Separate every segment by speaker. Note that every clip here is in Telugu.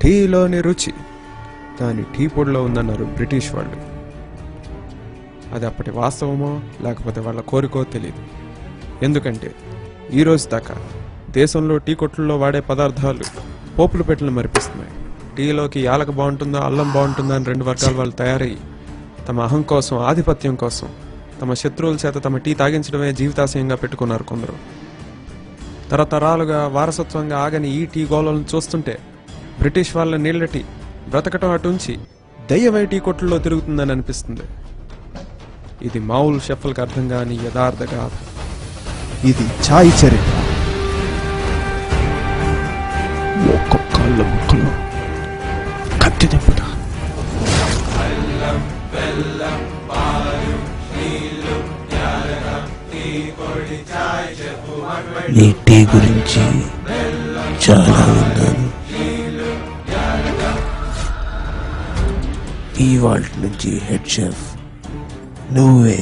Speaker 1: టీలోని రుచి దాని టీ పొడిలో ఉందన్నారు బ్రిటిష్ వాళ్ళు. అది అప్పటి వాస్తవమో లేకపోతే వాళ్ళ కోరికో తెలియదు. ఎందుకంటే ఈరోజు దాకా దేశంలో టీ కొట్లలో వాడే పదార్థాలు పోపులు పెట్టలు మరిపిస్తున్నాయి. టీలోకి యాలక బాగుంటుందా అల్లం బాగుంటుందా అని 2 వర్గాల వాళ్ళు తయారయ్యి తమ అహం కోసం, ఆధిపత్యం కోసం, తమ శత్రువుల చేత తమ టీ తాగించడమే జీవితాశయంగా పెట్టుకున్నారు కొందరు. తరతరాలుగా వారసత్వంగా ఆగని ఈ టీ గోళలను చూస్తుంటే బ్రిటిష్ వాళ్ళ నీళ్ల టీ బ్రతకటం అటుంచి దయ్యమై టీ కొట్లలో తిరుగుతుందని అనిపిస్తుంది. ఇది మామూలు షెఫ్లకు అర్థం కాని యథార్థ గాథ.
Speaker 2: ఇది ఛాయ్ చరిత్ర. ఒక్కొక్కళ్ళ ముక్కలు కత్తి దెబ్బట. నీ టీ గురించి చాలా విన్నాను. ఇవాళ నుంచి హెడ్ షెఫ్ నువ్వే.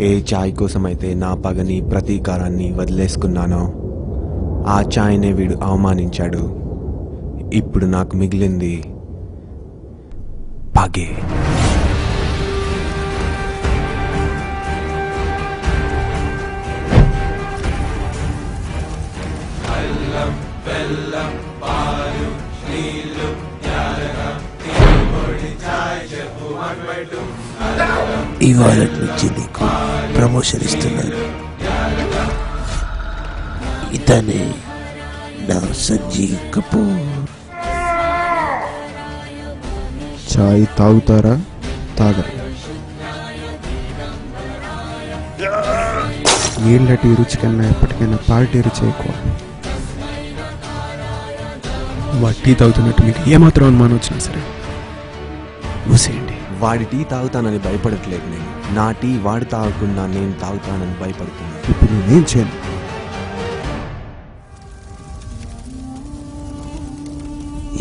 Speaker 3: ఏ చాయ్ కోసమైతే నా పగని, ప్రతీకారాన్ని వదిలేసుకున్నానో ఆ చాయ్నే వీడు అవమానించాడు. ఇప్పుడు నాకు మిగిలింది పగే.
Speaker 2: ఇవాళ నుంచి నీకు ప్రమోషన్ ఇస్తున్నారు. ఇతనే నా సంజీవ్ కపూర్.
Speaker 1: చాయ్ తాగుతారా? తాగరు. నీళ్ళ టీ రుచి కన్నా ఎప్పటికైనా పార్టీ రుచి ఎక్కువ. వాడు టీ తాగుతున్నట్టు మీకు ఏమాత్రం అనుమానం వచ్చినా సరే మూసేయండి.
Speaker 3: వాడి టీ తాగుతానని భయపడట్లేదు నేను. నా టీ వాడు తాగకుండా నేను తాగుతానని భయపడుతున్నాను.
Speaker 1: ఇప్పుడు నేనేం చేయను?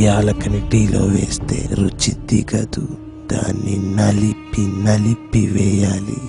Speaker 2: యాలకని టీలో వేస్తే రుచి దిగదు. దాన్ని నలిపి నలిపి వేయాలి.